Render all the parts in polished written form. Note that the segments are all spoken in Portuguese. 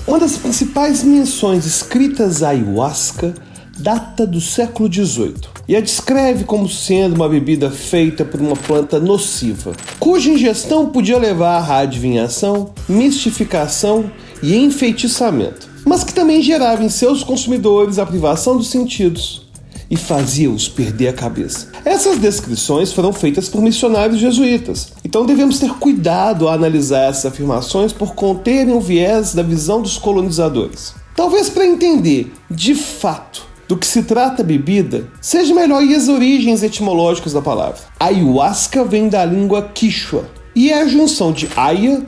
Uma das principais menções escritas à ayahuasca data do século XVIII e a descreve como sendo uma bebida feita por uma planta nociva, cuja ingestão podia levar à adivinhação, mistificação e enfeitiçamento, mas que também gerava em seus consumidores a privação dos sentidos e fazia-os perder a cabeça. Essas descrições foram feitas por missionários jesuítas, então devemos ter cuidado ao analisar essas afirmações por conterem o viés da visão dos colonizadores. Talvez para entender, de fato, do que se trata a bebida, seja melhor ir às origens etimológicas da palavra. Ayahuasca vem da língua quichua e é a junção de aya,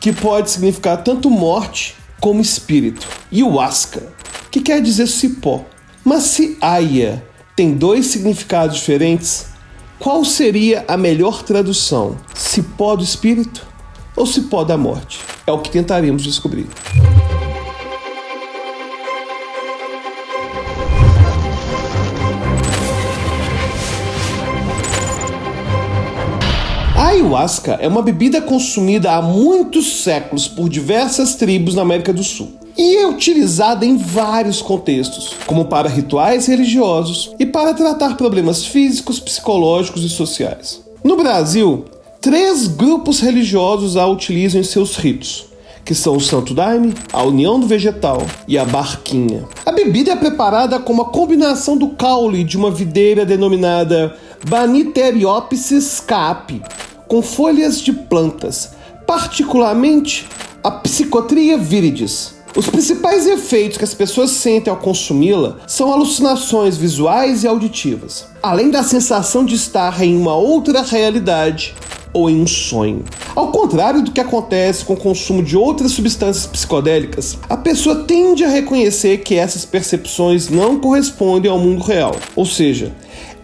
que pode significar tanto morte como espírito, e huasca, que quer dizer cipó. Mas se aya tem dois significados diferentes, qual seria a melhor tradução? Cipó do espírito ou cipó da morte? É o que tentaremos descobrir. A ayahuasca é uma bebida consumida há muitos séculos por diversas tribos na América do Sul e é utilizada em vários contextos, como para rituais religiosos e para tratar problemas físicos, psicológicos e sociais. No Brasil, 3 grupos religiosos a utilizam em seus ritos, que são o Santo Daime, a União do Vegetal e a Barquinha. A bebida é preparada com uma combinação do caule de uma videira denominada Banisteriopsis caapi, com folhas de plantas, particularmente a Psychotria viridis. Os principais efeitos que as pessoas sentem ao consumi-la são alucinações visuais e auditivas, além da sensação de estar em uma outra realidade ou em um sonho. Ao contrário do que acontece com o consumo de outras substâncias psicodélicas, a pessoa tende a reconhecer que essas percepções não correspondem ao mundo real, ou seja,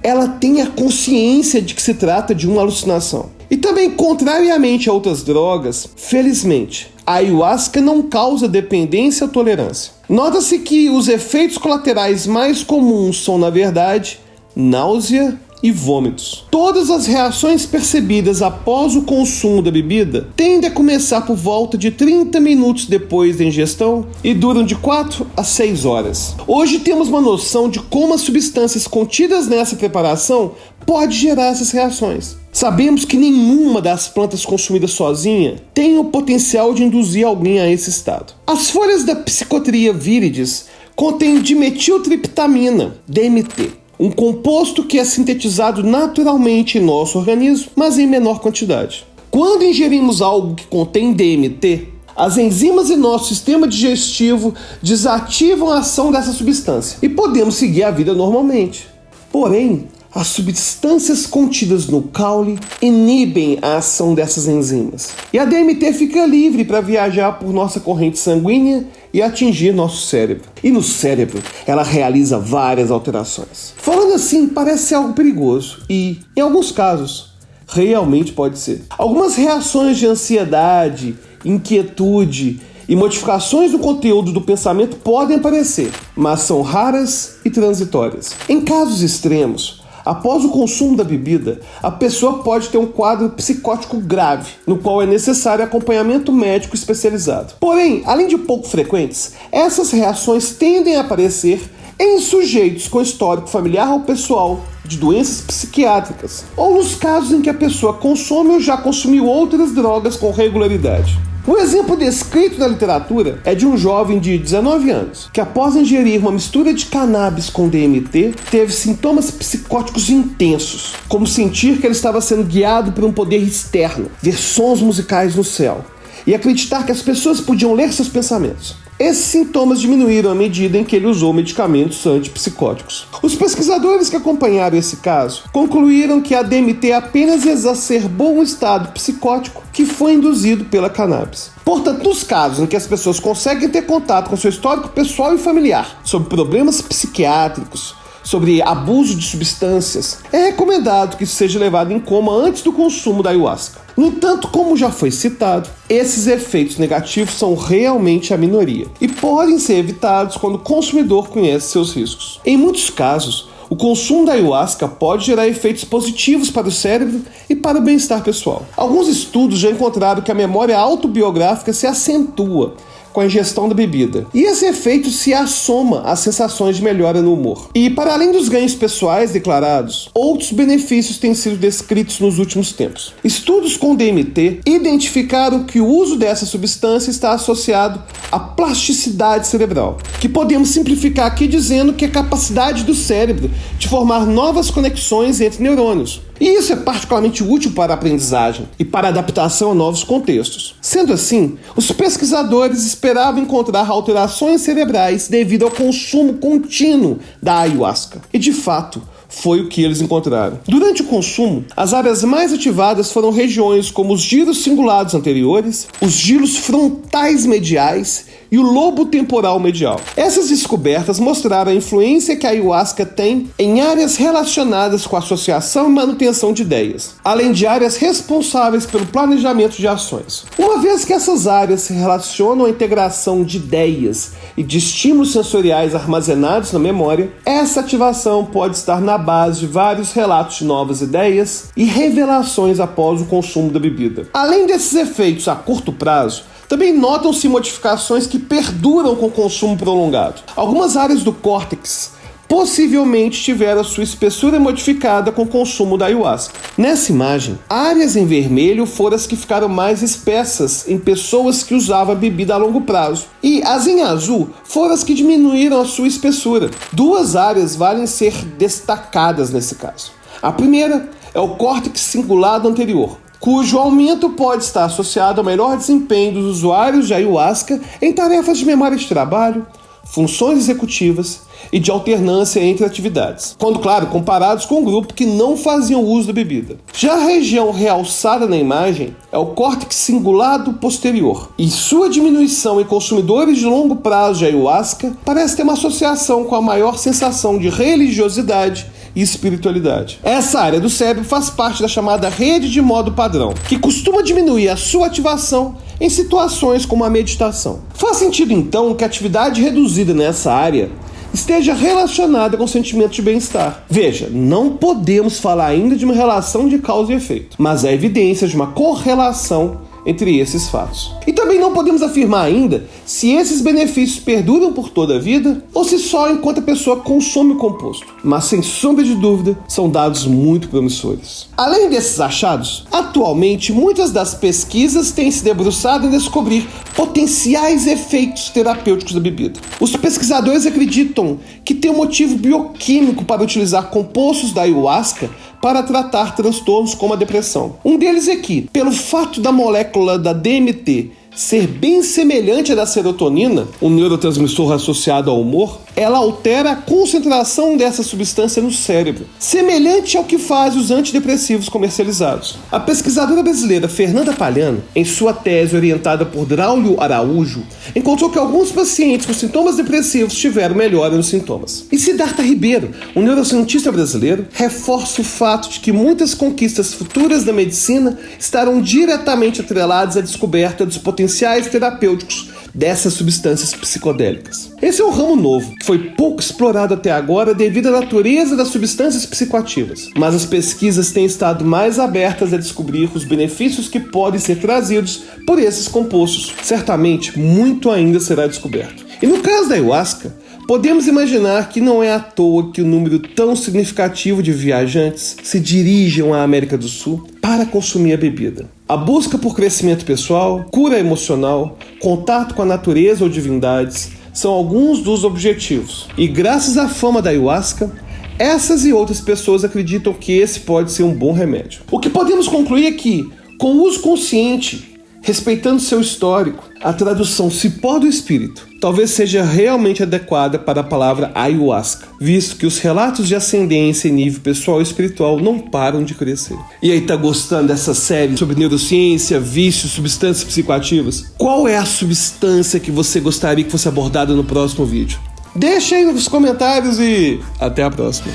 ela tem a consciência de que se trata de uma alucinação. E também, contrariamente a outras drogas, felizmente, a ayahuasca não causa dependência ou tolerância. Nota-se que os efeitos colaterais mais comuns são, na verdade, náusea e vômitos. Todas as reações percebidas após o consumo da bebida tendem a começar por volta de 30 minutos depois da ingestão e duram de 4 a 6 horas. Hoje temos uma noção de como as substâncias contidas nessa preparação podem gerar essas reações. Sabemos que nenhuma das plantas consumidas sozinha tem o potencial de induzir alguém a esse estado. As folhas da Psychotria viridis contêm dimetiltriptamina, DMT, um composto que é sintetizado naturalmente em nosso organismo, mas em menor quantidade. Quando ingerimos algo que contém DMT, as enzimas em nosso sistema digestivo desativam a ação dessa substância e podemos seguir a vida normalmente. Porém, as substâncias contidas no caule inibem a ação dessas enzimas e a DMT fica livre para viajar por nossa corrente sanguínea e atingir nosso cérebro. E no cérebro, ela realiza várias alterações. Falando assim, parece algo perigoso e, em alguns casos, realmente pode ser. Algumas reações de ansiedade, inquietude e modificações do conteúdo do pensamento podem aparecer, mas são raras e transitórias. Em casos extremos, após o consumo da bebida, a pessoa pode ter um quadro psicótico grave, no qual é necessário acompanhamento médico especializado. Porém, além de pouco frequentes, essas reações tendem a aparecer em sujeitos com histórico familiar ou pessoal de doenças psiquiátricas, ou nos casos em que a pessoa consome ou já consumiu outras drogas com regularidade. O exemplo descrito na literatura é de um jovem de 19 anos, que após ingerir uma mistura de cannabis com DMT, teve sintomas psicóticos intensos, como sentir que ele estava sendo guiado por um poder externo, ver sons musicais no céu, e acreditar que as pessoas podiam ler seus pensamentos. Esses sintomas diminuíram à medida em que ele usou medicamentos antipsicóticos. Os pesquisadores que acompanharam esse caso concluíram que a DMT apenas exacerbou um estado psicótico que foi induzido pela cannabis. Portanto, nos casos em que as pessoas conseguem ter contato com seu histórico pessoal e familiar sobre problemas psiquiátricos, sobre abuso de substâncias, é recomendado que isso seja levado em coma antes do consumo da ayahuasca. No entanto, como já foi citado, esses efeitos negativos são realmente a minoria e podem ser evitados quando o consumidor conhece seus riscos. Em muitos casos, o consumo da ayahuasca pode gerar efeitos positivos para o cérebro e para o bem-estar pessoal. Alguns estudos já encontraram que a memória autobiográfica se acentua com a ingestão da bebida. E esse efeito se assoma às sensações de melhora no humor. E para além dos ganhos pessoais declarados, outros benefícios têm sido descritos nos últimos tempos. Estudos com DMT identificaram que o uso dessa substância está associado à plasticidade cerebral, que podemos simplificar aqui dizendo que é a capacidade do cérebro de formar novas conexões entre neurônios. E isso é particularmente útil para a aprendizagem e para a adaptação a novos contextos. Sendo assim, os pesquisadores esperavam encontrar alterações cerebrais devido ao consumo contínuo da ayahuasca. E de fato, foi o que eles encontraram. Durante o consumo, as áreas mais ativadas foram regiões como os giros cingulados anteriores, os giros frontais mediais e o lobo temporal medial. Essas descobertas mostraram a influência que a ayahuasca tem em áreas relacionadas com a associação e manutenção de ideias, além de áreas responsáveis pelo planejamento de ações. Uma vez que essas áreas se relacionam à integração de ideias e de estímulos sensoriais armazenados na memória, essa ativação pode estar na base de vários relatos de novas ideias e revelações após o consumo da bebida. Além desses efeitos a curto prazo, também notam-se modificações que perduram com o consumo prolongado. Algumas áreas do córtex possivelmente tiveram sua espessura modificada com o consumo da ayahuasca. Nessa imagem, áreas em vermelho foram as que ficaram mais espessas em pessoas que usavam a bebida a longo prazo, e as em azul foram as que diminuíram a sua espessura. Duas áreas valem ser destacadas nesse caso. A primeira é o córtex cingulado anterior, cujo aumento pode estar associado ao melhor desempenho dos usuários de ayahuasca em tarefas de memória de trabalho, funções executivas e de alternância entre atividades, quando, claro, comparados com um grupo que não faziam uso da bebida. Já a região realçada na imagem é o córtex cingulado posterior, e sua diminuição em consumidores de longo prazo de ayahuasca parece ter uma associação com a maior sensação de religiosidade e espiritualidade. Essa área do cérebro faz parte da chamada rede de modo padrão, que costuma diminuir a sua ativação em situações como a meditação. Faz sentido então que a atividade reduzida nessa área esteja relacionada com o sentimento de bem-estar. Veja, não podemos falar ainda de uma relação de causa e efeito, mas há evidência de uma correlação entre esses fatos. E também não podemos afirmar ainda se esses benefícios perduram por toda a vida ou se só enquanto a pessoa consome o composto. Mas, sem sombra de dúvida, são dados muito promissores. Além desses achados, atualmente muitas das pesquisas têm se debruçado em descobrir potenciais efeitos terapêuticos da bebida. Os pesquisadores acreditam que tem um motivo bioquímico para utilizar compostos da ayahuasca para tratar transtornos como a depressão. Um deles é que, pelo fato da molécula da DMT ser bem semelhante à da serotonina, um neurotransmissor associado ao humor, ela altera a concentração dessa substância no cérebro, semelhante ao que fazem os antidepressivos comercializados. A pesquisadora brasileira Fernanda Palhano, em sua tese orientada por Draulio Araújo, encontrou que alguns pacientes com sintomas depressivos tiveram melhora nos sintomas. E Siddhartha Ribeiro, um neurocientista brasileiro, reforça o fato de que muitas conquistas futuras da medicina estarão diretamente atreladas à descoberta dos potenciais terapêuticos dessas substâncias psicodélicas. Esse é um ramo novo, que foi pouco explorado até agora devido à natureza das substâncias psicoativas, mas as pesquisas têm estado mais abertas a descobrir os benefícios que podem ser trazidos por esses compostos. Certamente, muito ainda será descoberto. E no caso da ayahuasca, podemos imaginar que não é à toa que um número tão significativo de viajantes se dirigem à América do Sul para consumir a bebida. A busca por crescimento pessoal, cura emocional, contato com a natureza ou divindades são alguns dos objetivos. E graças à fama da ayahuasca, essas e outras pessoas acreditam que esse pode ser um bom remédio. O que podemos concluir é que, com o uso consciente, respeitando seu histórico, a tradução cipó do espírito talvez seja realmente adequada para a palavra ayahuasca, visto que os relatos de ascendência em nível pessoal e espiritual não param de crescer. E aí, tá gostando dessa série sobre neurociência, vícios, substâncias psicoativas? Qual é a substância que você gostaria que fosse abordada no próximo vídeo? Deixa aí nos comentários e até a próxima.